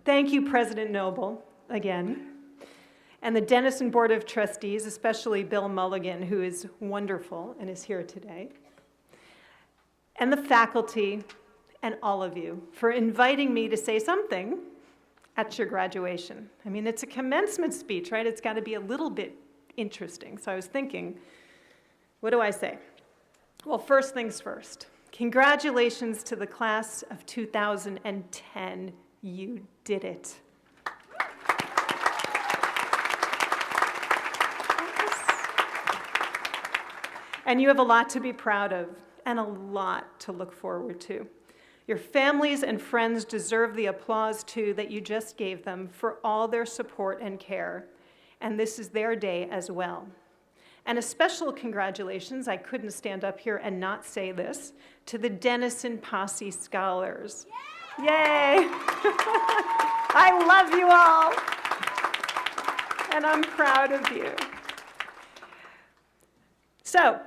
Thank you, President Noble, again, and the Denison Board of Trustees, especially Bill Mulligan, who is wonderful and is here today, and the faculty, and all of you for inviting me to say something at your graduation. I mean, it's a commencement speech, right? It's got to be a little bit interesting. So I was thinking, what do I say? Well, first things first. Congratulations to the class of 2010. You did it. And you have a lot to be proud of and a lot to look forward to. Your families and friends deserve the applause, too, that you just gave them for all their support and care. And this is their day as well. And a special congratulations, I couldn't stand up here and not say this, to the Denison Posse scholars. Yay! I love you all. And I'm proud of you. So,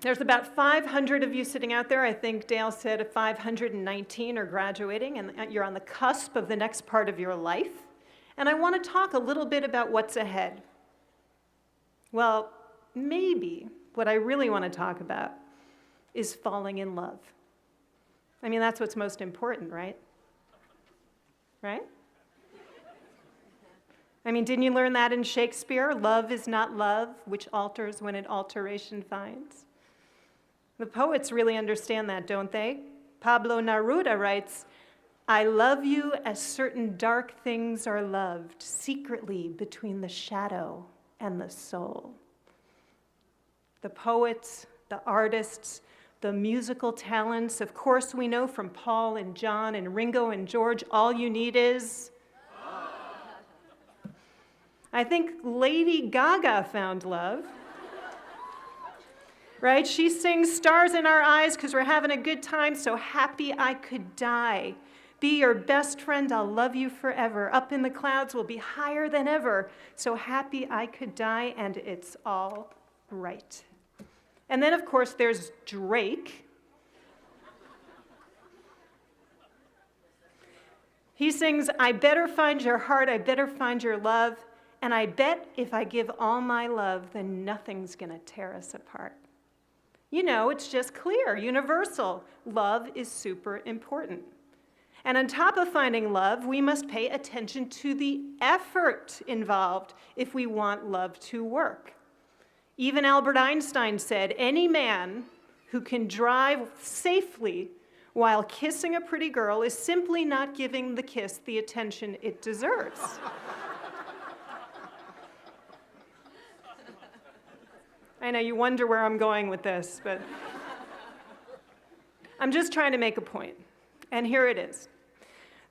there's about 500 of you sitting out there. I think Dale said 519 are graduating, and you're on the cusp of the next part of your life. And I want to talk a little bit about what's ahead. Well, maybe what I really want to talk about is falling in love. I mean, that's what's most important, right? Right? I mean, didn't you learn that in Shakespeare? Love is not love, which alters when it alteration finds. The poets really understand that, don't they? Pablo Neruda writes, I love you as certain dark things are loved, secretly between the shadow and the soul. The poets, the artists, the musical talents, of course we know from Paul and John and Ringo and George, all you need is... I think Lady Gaga found love. Right? She sings stars in our eyes because we're having a good time, so happy I could die. Be your best friend, I'll love you forever. Up in the clouds will be higher than ever, so happy I could die, and it's all right. And then, of course, there's Drake. He sings, I better find your heart, I better find your love, and I bet if I give all my love, then nothing's gonna tear us apart. You know, it's just clear, universal. Love is super important. And on top of finding love, we must pay attention to the effort involved if we want love to work. Even Albert Einstein said, any man who can drive safely while kissing a pretty girl is simply not giving the kiss the attention it deserves. I know you wonder where I'm going with this, but I'm just trying to make a point. And here it is.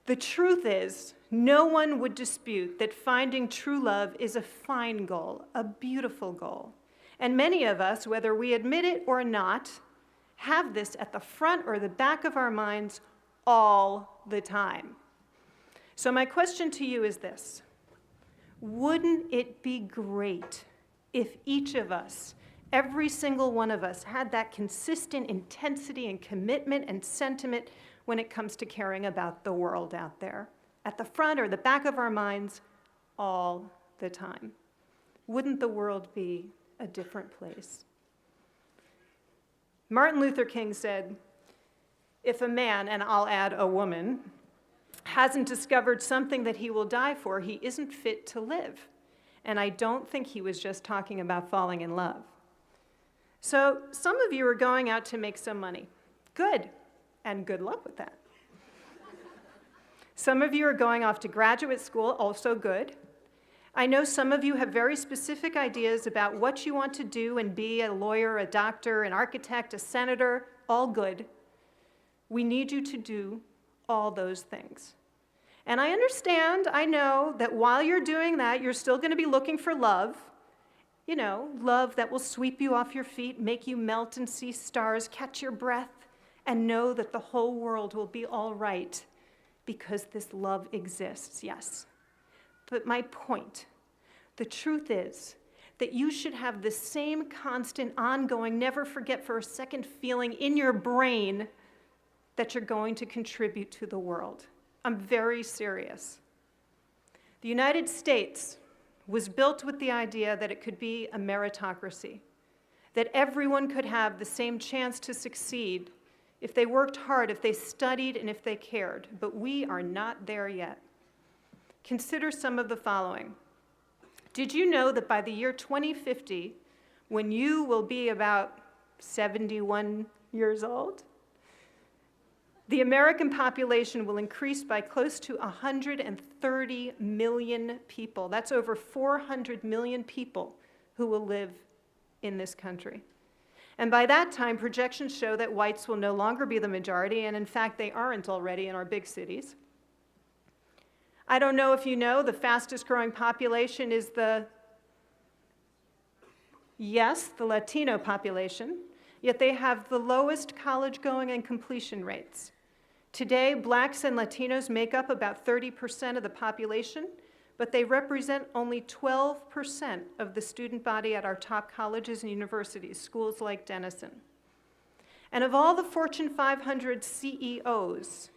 The truth is, no one would dispute that finding true love is a fine goal, a beautiful goal. And many of us, whether we admit it or not, have this at the front or the back of our minds all the time. So my question to you is this. Wouldn't it be great if each of us, every single one of us, had that consistent intensity and commitment and sentiment when it comes to caring about the world out there, at the front or the back of our minds all the time? Wouldn't the world be a different place? Martin Luther King said, if a man, and I'll add a woman, hasn't discovered something that he will die for, he isn't fit to live. And I don't think he was just talking about falling in love. So some of you are going out to make some money. Good, and good luck with that. Some of you are going off to graduate school, also good. I know some of you have very specific ideas about what you want to do and be, a lawyer, a doctor, an architect, a senator, all good. We need you to do all those things. And I understand, I know that while you're doing that, you're still going to be looking for love. You know, love that will sweep you off your feet, make you melt and see stars, catch your breath, and know that the whole world will be all right because this love exists, yes. But my point, the truth is that you should have the same constant, ongoing, never forget for a second feeling in your brain that you're going to contribute to the world. I'm very serious. The United States was built with the idea that it could be a meritocracy, that everyone could have the same chance to succeed if they worked hard, if they studied, and if they cared. But we are not there yet. Consider some of the following. Did you know that by the year 2050, when you will be about 71 years old, the American population will increase by close to 130 million people. That's over 400 million people who will live in this country. And by that time, projections show that whites will no longer be the majority, and in fact, they aren't already in our big cities. I don't know if you know, the fastest growing population is the Latino population, yet they have the lowest college going and completion rates. Today, blacks and Latinos make up about 30% of the population, but they represent only 12% of the student body at our top colleges and universities, schools like Denison. And of all the Fortune 500 CEOs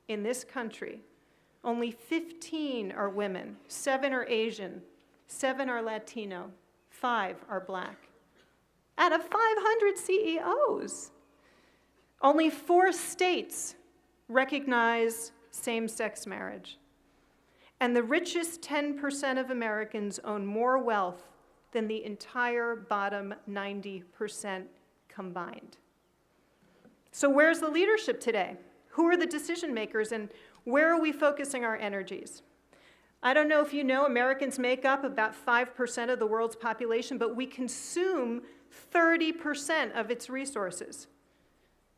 in this country, only 15 are women, 7 are Asian, 7 are Latino, 5 are black. Out of 500 CEOs, only 4 states recognize same-sex marriage. And the richest 10% of Americans own more wealth than the entire bottom 90% combined. So where's the leadership today? Who are the decision makers, and where are we focusing our energies? I don't know if you know, Americans make up about 5% of the world's population, but we consume 30% of its resources.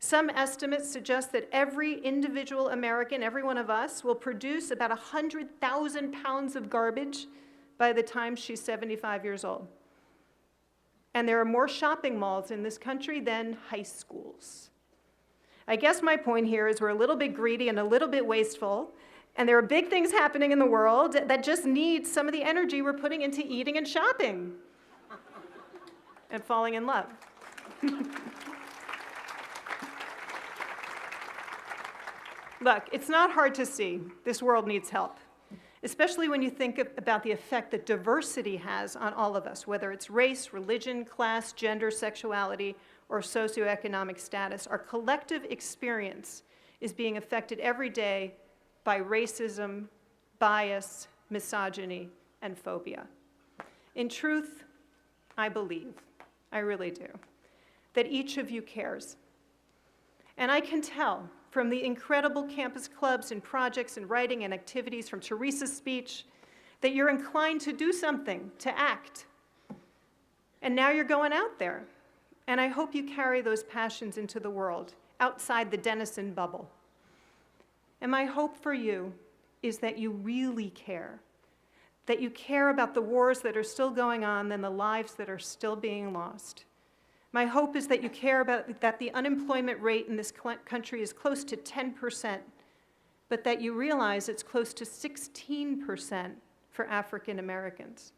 Some estimates suggest that every individual American, every one of us, will produce about 100,000 pounds of garbage by the time she's 75 years old. And there are more shopping malls in this country than high schools. I guess my point here is we're a little bit greedy and a little bit wasteful, and there are big things happening in the world that just need some of the energy we're putting into eating and shopping and falling in love. Look, it's not hard to see this world needs help, especially when you think about the effect that diversity has on all of us, whether it's race, religion, class, gender, sexuality, or socioeconomic status. Our collective experience is being affected every day by racism, bias, misogyny, and phobia. In truth, I believe, I really do, that each of you cares. And I can tell from the incredible campus clubs and projects and writing and activities, from Teresa's speech, that you're inclined to do something, to act. And now you're going out there. And I hope you carry those passions into the world, outside the Denison bubble. And my hope for you is that you really care, that you care about the wars that are still going on and the lives that are still being lost. My hope is that you care about that the unemployment rate in this country is close to 10%, but that you realize it's close to 16% for African Americans.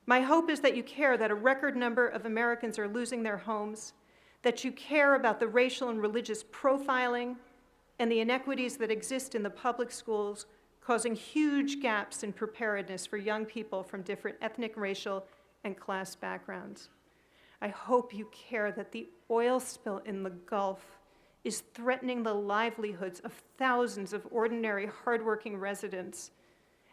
My hope is that you care that a record number of Americans are losing their homes, that you care about the racial and religious profiling and the inequities that exist in the public schools, causing huge gaps in preparedness for young people from different ethnic, racial, and class backgrounds. I hope you care that the oil spill in the Gulf is threatening the livelihoods of thousands of ordinary, hardworking residents,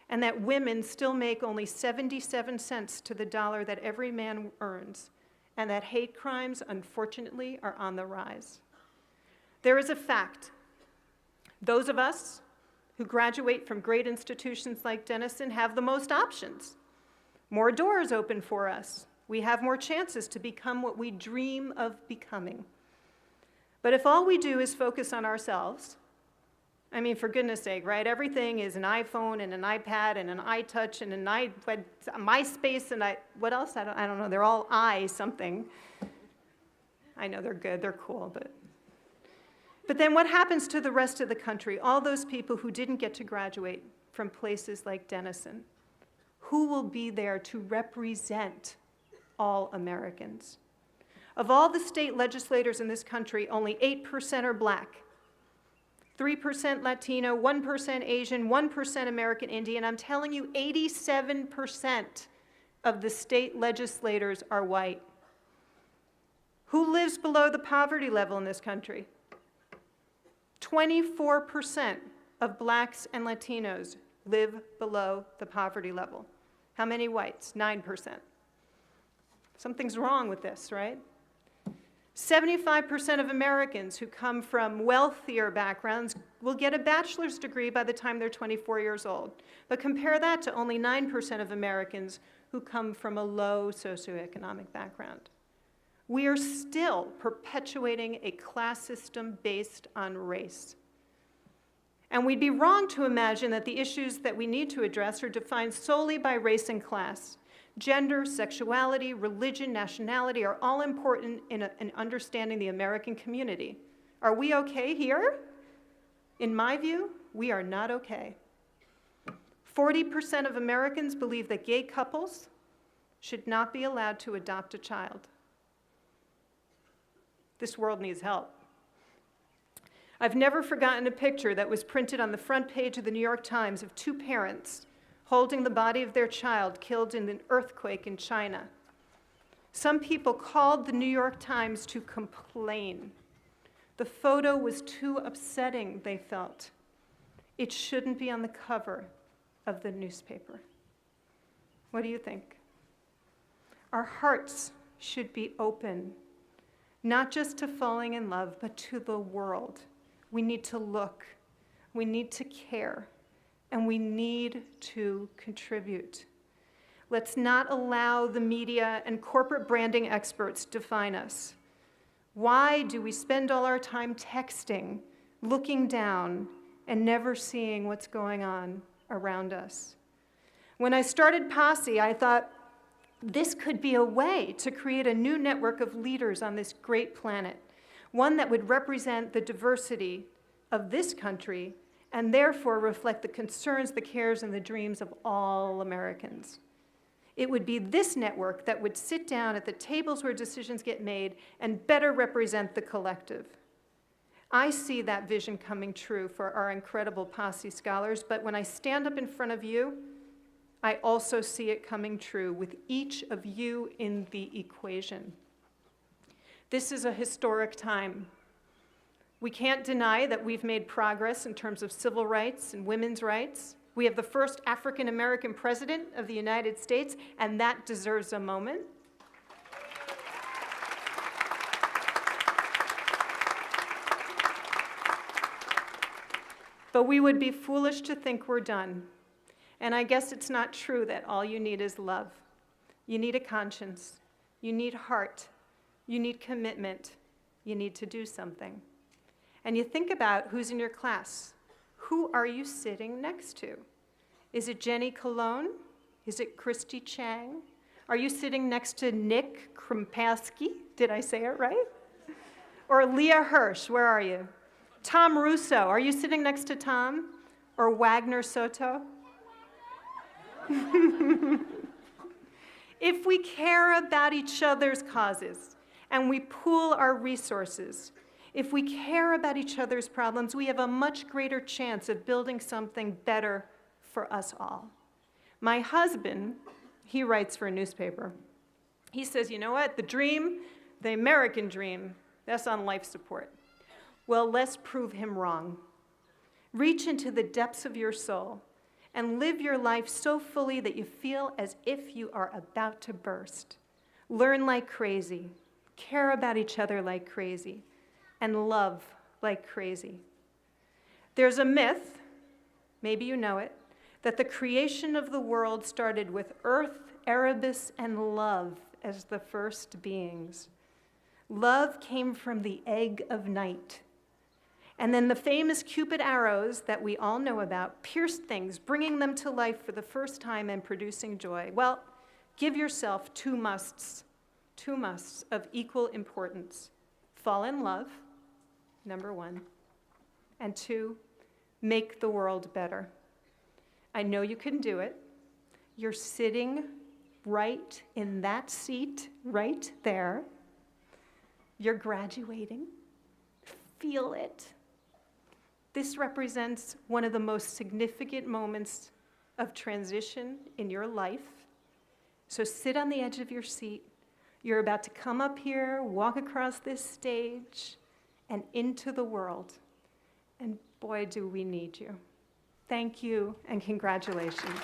and that women still make only 77 cents to the dollar that every man earns, and that hate crimes, unfortunately, are on the rise. There is a fact. Those of us who graduate from great institutions like Denison have the most options. More doors open for us. We have more chances to become what we dream of becoming. But if all we do is focus on ourselves, I mean, for goodness sake, right? Everything is an iPhone and an iPad and an iTouch and an MySpace and what else? I don't know. They're all something. I know they're good, they're cool, but then what happens to the rest of the country? All those people who didn't get to graduate from places like Denison, who will be there to represent all Americans? Of all the state legislators in this country, only 8% are black. 3% Latino, 1% Asian, 1% American Indian. I'm telling you, 87% of the state legislators are white. Who lives below the poverty level in this country? 24% of blacks and Latinos live below the poverty level. How many whites? 9%. Something's wrong with this, right? 75% of Americans who come from wealthier backgrounds will get a bachelor's degree by the time they're 24 years old. But compare that to only 9% of Americans who come from a low socioeconomic background. We are still perpetuating a class system based on race. And we'd be wrong to imagine that the issues that we need to address are defined solely by race and class. Gender, sexuality, religion, nationality are all important in understanding the American community. Are we okay here? In my view, we are not okay. 40% of Americans believe that gay couples should not be allowed to adopt a child. This world needs help. I've never forgotten a picture that was printed on the front page of the New York Times of two parents holding the body of their child killed in an earthquake in China. Some people called the New York Times to complain. The photo was too upsetting, they felt. It shouldn't be on the cover of the newspaper. What do you think? Our hearts should be open, not just to falling in love, but to the world. We need to look, we need to care, and we need to contribute. Let's not allow the media and corporate branding experts define us. Why do we spend all our time texting, looking down, and never seeing what's going on around us? When I started Posse, I thought this could be a way to create a new network of leaders on this great planet, one that would represent the diversity of this country and therefore reflect the concerns, the cares, and the dreams of all Americans. It would be this network that would sit down at the tables where decisions get made and better represent the collective. I see that vision coming true for our incredible Posse scholars, but when I stand up in front of you, I also see it coming true with each of you in the equation. This is a historic time. We can't deny that we've made progress in terms of civil rights and women's rights. We have the first African American president of the United States, and that deserves a moment. But we would be foolish to think we're done. And I guess it's not true that all you need is love. You need a conscience. You need heart. You need commitment. You need to do something. And you think about who's in your class. Who are you sitting next to? Is it Jenny Cologne? Is it Christy Chang? Are you sitting next to Nick Krimpaski? Did I say it right? Or Leah Hirsch, where are you? Tom Russo, are you sitting next to Tom? Or Wagner Soto? If we care about each other's causes and we pool our resources, if we care about each other's problems, we have a much greater chance of building something better for us all. My husband, he writes for a newspaper. He says, you know what, the dream, the American dream, that's on life support. Well, let's prove him wrong. Reach into the depths of your soul and live your life so fully that you feel as if you are about to burst. Learn like crazy, care about each other like crazy, and love like crazy. There's a myth, maybe you know it, that the creation of the world started with Earth, Erebus, and love as the first beings. Love came from the egg of night. And then the famous Cupid arrows that we all know about pierced things, bringing them to life for the first time and producing joy. Well, give yourself two musts of equal importance. Fall in love, number one, and two, make the world better. I know you can do it. You're sitting right in that seat, right there. You're graduating. Feel it. This represents one of the most significant moments of transition in your life. So sit on the edge of your seat. You're about to come up here, walk across this stage, and into the world. And boy, do we need you. Thank you, and congratulations.